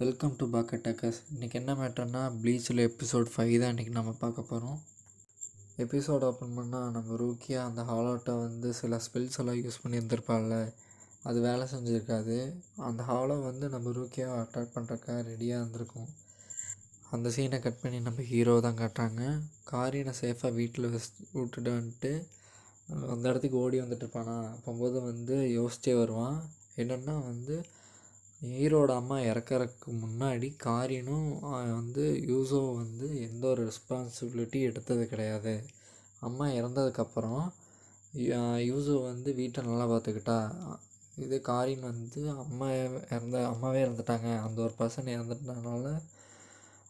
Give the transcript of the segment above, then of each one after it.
Welcome to packet tuckers. இன்றைக்கி என்ன மேட்டர்னா ப்ளீச்சில் episode 5 தான் இன்றைக்கி நம்ம பார்க்க போகிறோம். எபிசோட் ஓப்பன் பண்ணால் நம்ம ரூக்கியாக அந்த ஹாலோட்டை வந்து சில ஸ்பெல்ஸ் எல்லாம் யூஸ் பண்ணி இருந்திருப்பாள்ல, அது வேலை செஞ்சுருக்காது. அந்த ஹாலோ வந்து நம்ம ரூக்கியாக அட்டாக் பண்ணுறக்கா ரெடியாக இருந்திருக்கும். அந்த சீனை கட் பண்ணி நம்ம ஹீரோ தான் காட்டுறாங்க. காரியனை சேஃபாக வீட்டில் விட்டுட்டு வந்துட்டு அந்த இடத்துக்கு ஓடி வந்துட்டுருப்பானா. அப்போது வந்து யோசிச்சே வருவான். என்னென்னா வந்து ஹீரோட அம்மா இறக்கறதுக்கு முன்னாடி காரியனும் வந்து யூசோ வந்து எந்த ஒரு ரெஸ்பான்சிபிலிட்டி எடுத்தது கிடையாது. அம்மா இறந்ததுக்கப்புறம் யூசோ வந்து வீட்டை நல்லா பார்த்துக்கிட்டா. இதே காரின் வந்து அம்மாவே இறந்துட்டாங்க, அந்த ஒரு பர்சன் இறந்துட்டனால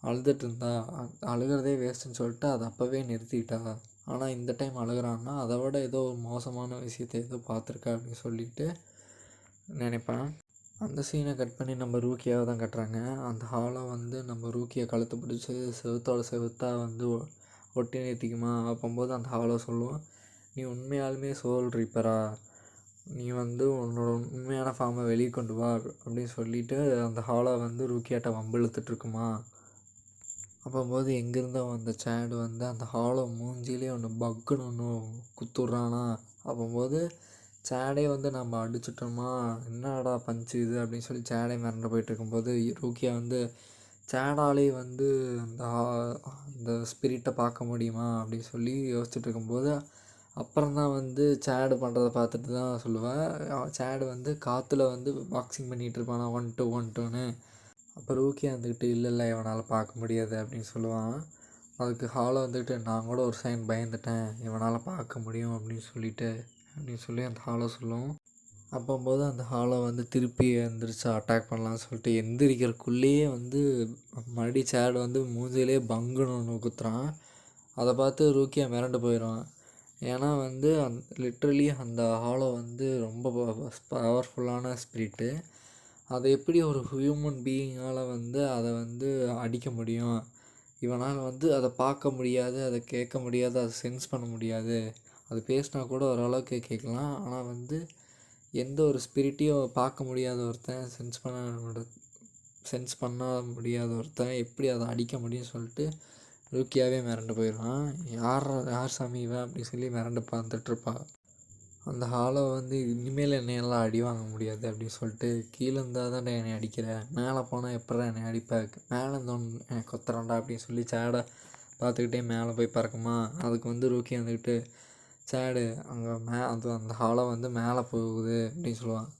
அழுதுட்டு இருந்தா. அழுகிறதே வேஸ்ட்டுன்னு சொல்லிட்டு அதை அப்போவே நிறுத்திட்டா. ஆனால் இந்த டைம் அழுகிறான்னா அதை விட ஏதோ ஒரு மோசமான விஷயத்தை ஏதோ பார்த்துருக்கா அப்படின்னு சொல்லிட்டு நினைப்பேன். அந்த சீனை கட் பண்ணி நம்ம ரூக்கியாக தான் கட்டுறாங்க. அந்த ஹாலை வந்து நம்ம ரூக்கியை கழுத்து பிடிச்சி செவுத்தாக வந்து ஒட்டி நிறுத்திக்குமா. அப்போது அந்த ஹாலை சொல்லுவோம், நீ உண்மையாலுமே சோல் ரீப்பரா, நீ வந்து உன்னோட உண்மையான ஃபார்மை வெளியே கொண்டு வா அப்படின்னு சொல்லிவிட்டு அந்த ஹாலை வந்து ரூக்கியாட்ட வம்பிழுத்துட்ருக்குமா. அப்போது எங்கேருந்தோ அந்த சேடு வந்து அந்த ஹாலை மூஞ்சிலே ஒன்று பக்குன்னு ஒன்று குத்துட்றானா. அப்போது சேடே வந்து நம்ம அடிச்சிட்டோமா, என்னடா பஞ்சு இது அப்படின்னு சொல்லி சேடே மிரண்டு போயிட்டுருக்கும்போது ரூக்கியா வந்து சேடாலே வந்து இந்த ஸ்பிரிட்டை பார்க்க முடியுமா அப்படின்னு சொல்லி யோசிச்சுட்டு இருக்கும்போது அப்புறம்தான் வந்து சேடு பண்ணுறதை பார்த்துட்டு தான் சொல்லுவேன். சேடு வந்து காற்றுல வந்து பாக்ஸிங் பண்ணிகிட்டு இருப்பானா 1-2 1-2ன்னு. அப்போ ரூக்கியா வந்துக்கிட்டு இல்லை இவனால் பார்க்க முடியாது அப்படின்னு சொல்லுவான். அதுக்கு ஹாலை வந்துக்கிட்டு நான் கூட ஒரு சைன் பயந்துட்டேன், இவனால் பார்க்க முடியும் அப்படின்னு சொல்லி அந்த ஹாலை சொல்லுவோம். அப்போது அந்த ஹாலை வந்து திருப்பி எழுந்திரிச்சு அட்டாக் பண்ணலான்னு சொல்லிட்டு எந்திரிக்கிறக்குள்ளேயே வந்து மறுபடியும் சேடு வந்து மூஞ்சிலே பங்குன்னு ஒன்று குத்துறான். அதை பார்த்து ரூக்கியா மிரண்டு போயிடுவான். ஏன்னா வந்து லிட்ரலி அந்த ஹாலோ வந்து ரொம்ப பவர்ஃபுல்லான ஸ்பிரிட்டு. அதை எப்படி ஒரு ஹியூமன் பீயிங்கால் வந்து அதை வந்து அடிக்க முடியும். இவனால் வந்து அதை பார்க்க முடியாது, அதை கேட்க முடியாது, அதை சென்ஸ் பண்ண முடியாது. அது பேசினா கூட ஓரளவுக்கு கேட்கலாம். ஆனால் வந்து எந்த ஒரு ஸ்பிரிட்டையும் பார்க்க முடியாத ஒருத்தன், சென்ஸ் பண்ண முடியாத ஒருத்தன் எப்படி அதை அடிக்க முடியும்னு சொல்லிட்டு ரூக்கியாவே மிரண்டு போயிடுவான். யார் சாமி இவன் அப்படின்னு சொல்லி மிரண்டு பார்த்துட்ருப்பா. அந்த ஹாலோ வந்து இனிமேல் என்னையெல்லாம் அடி வாங்க முடியாது அப்படின்னு சொல்லிட்டு, கீழே இருந்தால் தான் என்னை அடிக்கிறேன், மேலே போனால் எப்படா என்னை அடிப்பேன், மேலே இருந்தோன்னு எனக்கு கொத்துறான்டா அப்படின்னு சொல்லி சேடை பார்த்துக்கிட்டே மேலே போய் பறக்குமா. அதுக்கு வந்து ரூக்கி வந்துக்கிட்டு சேடு அங்கே அந்த ஹாலோ வந்து மேலே போகுது அப்படின்னு சொல்லுவான்.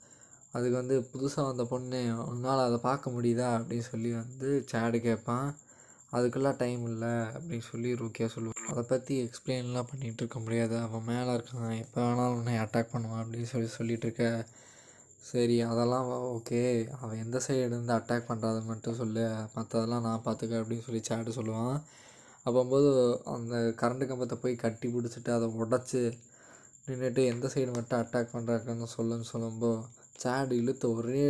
அதுக்கு வந்து புதுசாக வந்த பொண்ணு உன்னால் அதை பார்க்க முடியுதா அப்படின்னு சொல்லி வந்து சேடு கேட்பான். அதுக்கெல்லாம் டைம் இல்லை அப்படின்னு சொல்லி ரூக்கியா சொல்லுவான். அதை பற்றி எக்ஸ்பிளைன்லாம் பண்ணிகிட்டு இருக்க முடியாது, அவன் மேலே இருக்கான், எப்போ வேணாலும் உன்னை அட்டாக் பண்ணுவான் அப்படின்னு சொல்லிகிட்டு இருக்க. சரி அதெல்லாம் ஓகே, அவன் எந்த சைடு இருந்து அட்டாக் பண்ணுறாதுன்னு மட்டும் சொல்லு, மற்றதெல்லாம் நான் பார்த்துக்க அப்படின்னு சொல்லி சேடு சொல்லுவான். அப்போது அந்த கரண்ட்டு கம்பத்தை போய் கட்டி பிடிச்சிட்டு அதை உடச்சி நின்றுட்டு எந்த சைடு மட்டும் அட்டாக் பண்ணுறாக்குன்னு சொல்லும்போது சேடு இழுத்து ஒரே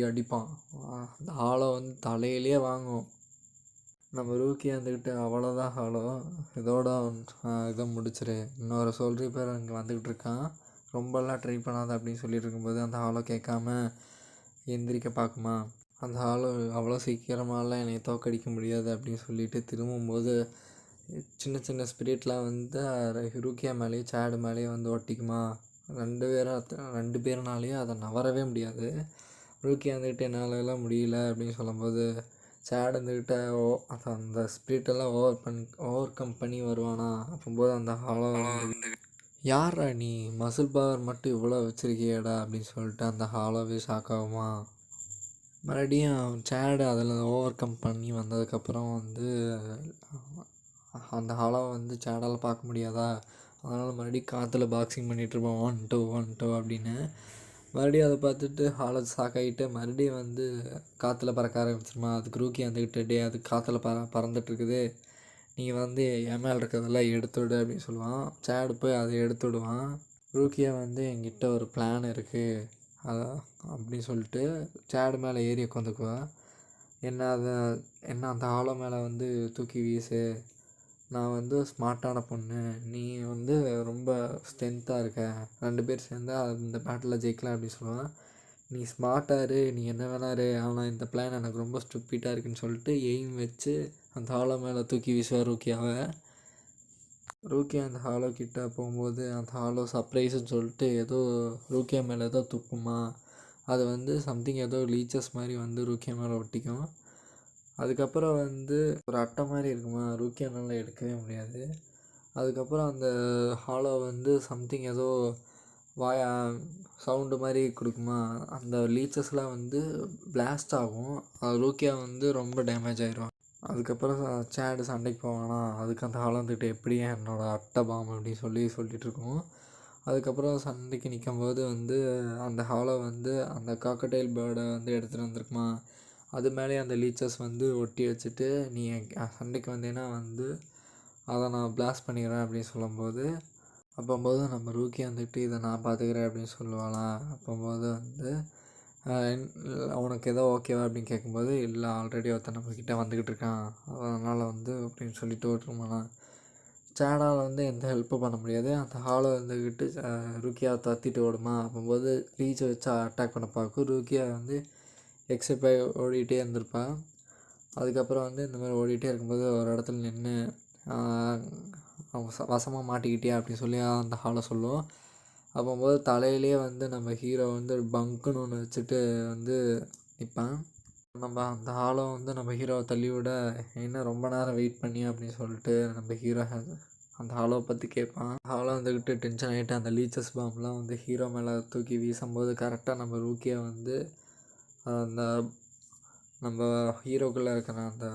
அடிப்பான். அந்த ஆளை வந்து தலையிலே வாங்கும். நம்ம ரூக்கியா இருந்துக்கிட்டு அவ்வளோதான் ஹாலோ, இதோட இதை முடிச்சிரு, இன்னொரு சொல்கிற பேர் அங்கே வந்துக்கிட்டு இருக்கான், ரொம்பலாம் ட்ரை பண்ணாத அப்படின்னு சொல்லிட்டு இருக்கும்போது அந்த ஹாலோ கேட்காம எந்திரிக்க பார்க்குமா. அந்த ஹாலோ அவ்வளோ சீக்கிரமாலாம் என்னை தோக்கடிக்க முடியாது அப்படின்னு சொல்லிட்டு திரும்பும்போது சின்ன சின்ன ஸ்பிரிட்லாம் வந்து ரூக்கியா மேலேயும் சேடு மேலேயும் வந்து ஒட்டிக்குமா. ரெண்டு பேருனாலேயும் அதை நவரவே முடியாது. ரூக்கியா வந்துக்கிட்டு என்னாலலாம் முடியல அப்படின்னு சொல்லும்போது சேடு வந்துக்கிட்ட அந்த ஸ்பிரிட்டெல்லாம் ஓவர் கம் பண்ணி வருவானா. அப்போது அந்த ஹாலோ வந்து யாரா நீ மசில் பவர் மட்டும் இவ்வளோ வச்சுருக்கியடா அப்படின்னு சொல்லிட்டு அந்த ஹாலோவே ஷாக் ஆகுமா. மறுபடியும் சேடு அதில் ஓவர் கம் பண்ணி வந்ததுக்கப்புறம் வந்து அந்த ஹாலோவை வந்து சேடால் பார்க்க முடியாதா, அதனால் மறுபடியும் காற்றுல பாக்ஸிங் பண்ணிகிட்ருப்போம் 1-2 1-2 அப்படின்னு. மறுபடியும் அதை பார்த்துட்டு ஹாலோ ஷாக் ஆகிட்டு மறுபடியும் வந்து காற்றுல பறக்க ஆரம்பிச்சிருமா. அதுக்கு ரூக்கி வந்துக்கிட்டு அது காற்றுல பறந்துட்டுருக்குது, நீ வந்து என் மேலே இருக்கிறதெல்லாம் எடுத்துவிடு அப்படின்னு சொல்லுவான். சேடு போய் அதை எடுத்து விடுவான். ரூக்கியா வந்து என்கிட்ட ஒரு பிளான் இருக்குது அதை அப்படின்னு சொல்லிட்டு சேடு மேலே ஏறி உட்காந்துக்குவேன். என்ன அந்த ஹாலோ மேலே வந்து தூக்கி வீசு, நான் வந்து ஸ்மார்ட்டான பொண்ணு, நீ வந்து ரொம்ப ஸ்ட்ரென்த்தாக இருக்க, 2 பேர் சேர்ந்தா அந்த பேட்டில் ஜெயிக்கலாம் அப்படின்னு சொல்லுவேன். நீ ஸ்மார்ட்டாரு, நீ என்ன வேணாரு, ஆனால் இந்த பிளான் எனக்கு ரொம்ப ஸ்டூப்பிட்டாக இருக்குன்னு சொல்லிட்டு எய்ம் வச்சு அந்த ஹாலோ மேலே தூக்கி வீசுவார் ரூக்கியாவை. ரூக்கியா அந்த ஹாலோ கிட்ட போகும்போது அந்த ஹாலோ சர்ப்ரைஸ்ன்னு சொல்லிட்டு ஏதோ ரூக்கியா மேலே ஏதோ துப்புமா. அது வந்து சம்திங் ஏதோ லீச்சஸ் மாதிரி வந்து ரூக்கியா மேலே ஒட்டிக்கும். அதுக்கப்புறம் வந்து ஒரு அட்டை மாதிரி இருக்குமா, ரூக்கியானால எடுக்கவே முடியாது. அதுக்கப்புறம் அந்த ஹாலோ வந்து சம்திங் ஏதோ வாயா சவுண்டு மாதிரி கொடுக்குமா. அந்த லீச்சஸ்லாம் வந்து பிளாஸ்ட் ஆகும். அது ரூக்கியா வந்து ரொம்ப டேமேஜ் ஆயிடுவான். அதுக்கப்புறம் சேடு சண்டைக்கு போவானா, அதுக்கு அந்த ஹாலோந்துக்கிட்ட எப்படியே என்னோடய அட்டை பாம் அப்படின்னு சொல்லிகிட்ருக்கோம். அதுக்கப்புறம் சண்டைக்கு நிற்கும்போது வந்து அந்த ஹாலோ வந்து அந்த காக்கடைல் பேர்டை வந்து எடுத்துகிட்டு வந்திருக்குமா. அது மேலேயே அந்த லீச்சஸ் வந்து ஒட்டி வச்சுட்டு நீ சண்டைக்கு வந்தேன்னா வந்து அதை நான் பிளாஸ்ட் பண்ணிடுறேன் அப்படின்னு சொல்லும்போது, அப்போது நம்ம ரூக்கி வந்துட்டு இதை நான் பார்த்துக்கிறேன் அப்படின்னு சொல்லுவாளாம். அப்போது வந்து உனக்கு ஏதோ ஓகேவா அப்படின்னு கேட்கும்போது, இல்லை ஆல்ரெடி ஒருத்தன் நம்மக்கிட்ட வந்துக்கிட்டு இருக்கான், அதனால் வந்து அப்படின்னு சொல்லிட்டு விட்டுருமாண்ணா. சேடால் வந்து எந்த ஹெல்ப்பும் பண்ண முடியாது. அந்த ஹாலோ வந்துக்கிட்டு ரூக்கியாவை தத்திட்டு ஓடுமா. அப்போது ரீச்சை வச்சு அட்டாக் பண்ண பார்க்கும். ரூக்கியா வந்து எக்ஸைட் ஆகி ஓடிக்கிட்டே இருந்திருப்பான். அதுக்கப்புறம் வந்து இந்த மாதிரி ஓடிக்கிட்டே இருக்கும்போது ஒரு இடத்துல நின்று வசமாக மாட்டிக்கிட்டியா அப்படின்னு சொல்லி அந்த ஹாலோ சொல்லுவோம். அப்போது தலையிலே வந்து நம்ம ஹீரோ வந்து பங்குன்னு ஒன்று வச்சுட்டு வந்து நிற்பான். நம்ம அந்த ஹாலோ வந்து நம்ம ஹீரோவை தள்ளி விட, இன்னும் ரொம்ப நேரம் வெயிட் பண்ணி அப்படின்னு சொல்லிட்டு நம்ம ஹீரோ அந்த ஹாலோவை பற்றி கேட்பான். ஹாலோ வந்துக்கிட்டு டென்ஷன் ஆகிட்டு அந்த லீச்சஸ் பாம்லாம் வந்து ஹீரோ மேலே தூக்கி வீசும்போது கரெக்டாக நம்ம ரூக்கியை வந்து அந்த நம்ம ஹீரோக்குள்ளே இருக்கிற அந்த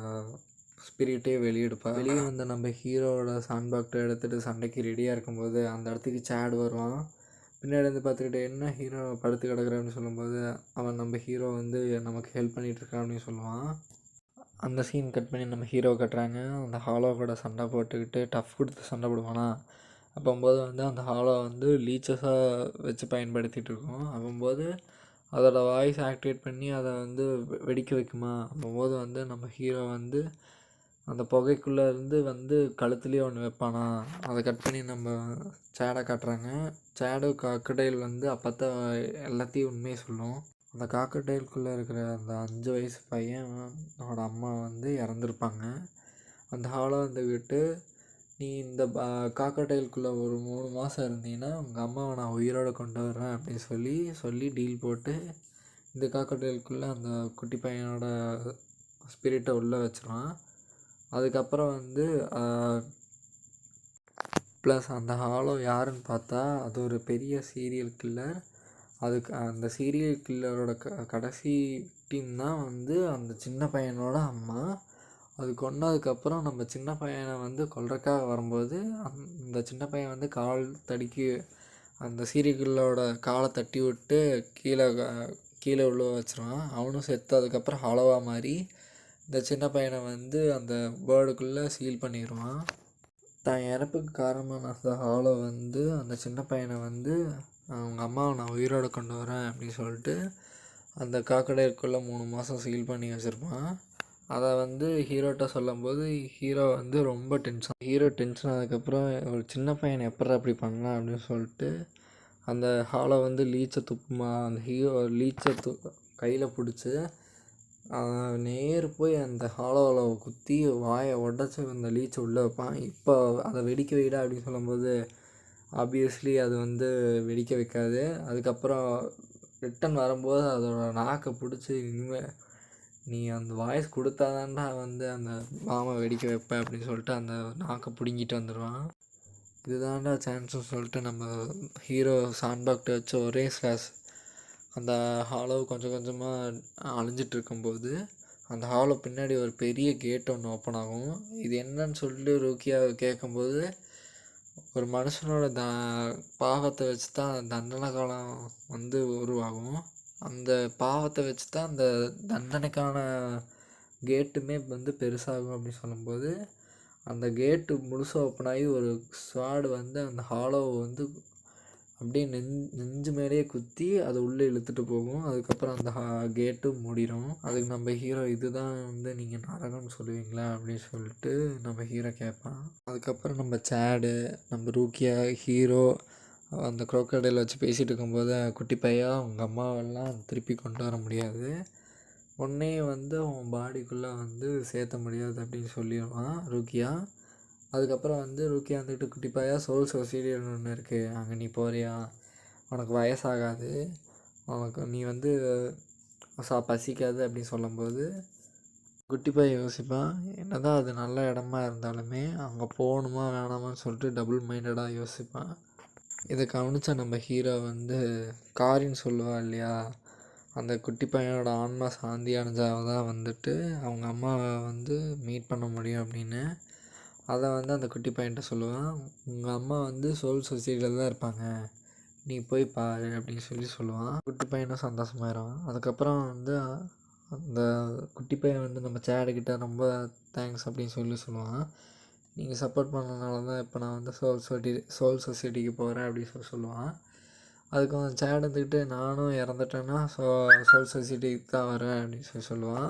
ஸ்பிரிட்டே வெளியெடுப்பாள். வெளியே வந்து நம்ம ஹீரோவோட சாண்ட்பாக்டை எடுத்துகிட்டு சண்டைக்கு ரெடியாக இருக்கும்போது அந்த இடத்துக்கு சேடு வருவான். பின்னாடி வந்து பார்த்துக்கிட்டு என்ன ஹீரோ படுத்து கிடக்குறான்னு சொல்லும்போது அவன் நம்ம ஹீரோ வந்து நமக்கு ஹெல்ப் பண்ணிகிட்ருக்கான் அப்படின்னு சொல்லுவான். அந்த சீன் கட் பண்ணி நம்ம ஹீரோ கட்டுறாங்க. அந்த ஹாலோ கூட சண்டை போட்டுக்கிட்டு டஃப் கொடுத்து சண்டை போடுவானா. அப்போது வந்து அந்த ஹாலோ வந்து லீச்சஸாக வச்சு பயன்படுத்திகிட்டு இருக்கோம். அப்போது அதோட வாய்ஸ் ஆக்டிவேட் பண்ணி அதை வந்து வெடிக்க வைக்குமா. அப்போது வந்து நம்ம ஹீரோ வந்து அந்த புகைக்குள்ளே இருந்து வந்து கழுத்துலேயே ஒன்று வைப்பானா. அதை கட் பண்ணி நம்ம சேடை காட்டுறாங்க. சேடு காக்கடைல் வந்து அப்போத்தான் எல்லாத்தையும் உண்மையை சொல்லும். அந்த காக்கடைலுக்குள்ளே இருக்கிற அந்த 5 வயசு பையனோட அம்மா வந்து இறந்துருப்பாங்க. அந்த ஹாலோ வந்துக்கிட்டு நீ இந்த காக்கடைலுக்குள்ளே ஒரு 3 மாதம் இருந்தீங்கன்னா உங்கள் அம்மாவை நான் உயிரோடு கொண்டு வரேன் அப்படின்னு சொல்லி டீல் போட்டு இந்த காக்கடைலுக்குள்ளே அந்த குட்டி பையனோட ஸ்பிரிட்டை உள்ளே வச்சிருவான். அதுக்கப்புறம் வந்து ப்ளஸ் அந்த ஹாலோ யாருன்னு பார்த்தா அது ஒரு பெரிய சீரியல் கில்லர். அதுக்கு அந்த சீரியல் கில்லரோட கடைசி டீம் தான் வந்து அந்த சின்ன பையனோட அம்மா. அது கொன்னதுக்கப்புறம் நம்ம சின்ன பையனை வந்து கொல்றதுக்காக வரும்போது அந்த சின்ன பையன் வந்து கால் தடுக்கி அந்த சீரியல் கில்லரோட காலை தட்டி விட்டு கீழே உள்ள வச்சிருவான். அவனும் செத்து அதுக்கப்புறம் ஹாலோவாக மாறி இந்த சின்ன பையனை வந்து அந்த பேர்டுக்குள்ளே சீல் பண்ணிடுவான். தான் இறப்புக்கு காரணமான அந்த ஹாலோ வந்து அந்த சின்ன பையனை வந்து அவங்க அம்மாவை நான் உயிரோடு கொண்டு வரேன் அப்படின்னு சொல்லிட்டு அந்த காக்கடைக்குள்ளே 3 மாதம் சீல் பண்ணி வச்சுருப்பான். அதை வந்து ஹீரோட்ட சொல்லும்போது ஹீரோ வந்து ரொம்ப டென்ஷன் ஆனதுக்கப்புறம் ஒரு சின்ன பையனை எப்பட்றா அப்படி பண்ணலாம் அப்படின்னு சொல்லிட்டு அந்த ஹாலோ வந்து லீச்சை துப்புமா. அந்த லீச்சை கையில் பிடிச்சி நேர் போய் அந்த ஹாலோவில் குத்தி வாயை உடச்சி அந்த லீச்சை உள்ளே வைப்பான். இப்போ அதை வெடிக்க வைடா அப்படின்னு சொல்லும்போது ஆப்வியஸ்லி அது வந்து வெடிக்க வைக்காது. அதுக்கப்புறம் ரிட்டன் வரும்போது அதோட நாக்கை பிடிச்சி இனிமேல் நீ அந்த வாய்ஸ் கொடுத்தாதான்டா வந்து அந்த பாமை வெடிக்க வைப்பேன் அப்படின்னு சொல்லிட்டு அந்த நாக்கை பிடுங்கிட்டு வந்துடுவான். இதுதான்டா சான்ஸ்னு சொல்லிட்டு நம்ம ஹீரோ சாண்ட்பாக்டை வச்சு ஒரே ஸ்லாஷ் அந்த ஹாலோ கொஞ்சம் கொஞ்சமாக அழிஞ்சிட்டு இருக்கும்போது அந்த ஹாலோ பின்னாடி ஒரு பெரிய கேட் ஒன்று ஓப்பன் ஆகும். இது என்னன்னு சொல்லிட்டு ரூக்கியா கேட்கும்போது ஒரு மனுஷனோட பாவத்தை வச்சு தான் தண்டனை காலம் வந்து உருவாகும். அந்த பாவத்தை வச்சு தான் அந்த தண்டனைக்கான கேட்டுமே வந்து பெருசாகும் அப்படின்னு சொல்லும்போது அந்த கேட்டு முழுசாக ஓப்பன் ஆகி ஒரு ஸ்வாடு வந்து அந்த ஹாலோவை வந்து அப்படியே நெஞ்சு மேலேயே குத்தி அதை உள்ளே இழுத்துட்டு போகும். அதுக்கப்புறம் அந்த கேட்டும் மூடிடும். அதுக்கு நம்ம ஹீரோ இதுதான் வந்து நீங்கள் நரகம்னு சொல்லுவீங்களா அப்படின்னு சொல்லிட்டு நம்ம ஹீரோ கேட்பான். அதுக்கப்புறம் நம்ம சேடு, நம்ம ரூக்கியா, ஹீரோ, அந்த crocodile வச்சு பேசிகிட்டு இருக்கும்போது குட்டி பையா உங்கள் அம்மாவெல்லாம் திருப்பி கொண்டு வர முடியாது, உன்னையும் வந்து அவன் பாடிக்குள்ளே வந்து சேர்த்த முடியாது அப்படின்னு சொல்லிடுவான் ரூக்கியா. அதுக்கப்புறம் வந்து ரூக்கியா வந்துட்டு குட்டி பையா சோல் சொசைட்டின்னு ஒன்று இருக்குது, அங்கே நீ போறியா, உனக்கு வயசாகாது, உனக்கு நீ வந்து பசிக்காது அப்படின்னு சொல்லும்போது குட்டி பையன் யோசிப்பான், என்னதான் அது நல்ல இடமா இருந்தாலுமே அங்கே போகணுமா வேணாமான்னு சொல்லிட்டு டபுள் மைண்டடாக யோசிப்பான். இதை கவனிச்சா நம்ம ஹீரோ வந்து காரின்னு சொல்லுவா இல்லையா, அந்த குட்டி பையனோட ஆன்மா சாந்தி அடைஞ்சால் தான் வந்துட்டு அவங்க அம்மாவை வந்து மீட் பண்ண முடியும் அப்படின்னு. அதை வந்து அந்த குட்டி பையன்கிட்ட சொல்லுவான், உங்கள் அம்மா வந்து சோல் சொசைட்டியில் தான் இருப்பாங்க, நீ போய் பாரு அப்படின்னு சொல்லுவான். குட்டி பையனும் சந்தோஷமாயிடும். அதுக்கப்புறம் வந்து அந்த குட்டி பையன் வந்து நம்ம சேடுக்கிட்ட ரொம்ப தேங்க்ஸ் அப்படின்னு சொல்லுவான். நீங்கள் சப்போர்ட் பண்ணனால தான் இப்போ நான் வந்து சோல் சொசைட்டிக்கு போகிறேன் அப்படின்னு சொல்லுவான். அதுக்கு அவன் சேட் இருந்துக்கிட்டு நானும் இறந்துட்டேன்னா சோல் சொசைட்டிக்கு தான் வரேன் அப்படின்னு சொல்லுவான்.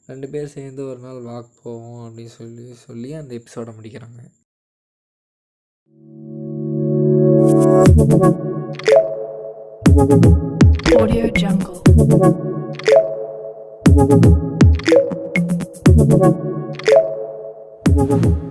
2 பேர் சேர்ந்து ஒரு நாள் வாக் போவோம் அப்படின்னு சொல்லி அந்த எபிசோடை முடிக்கிறாங்க. Audio Jungle. Thank you.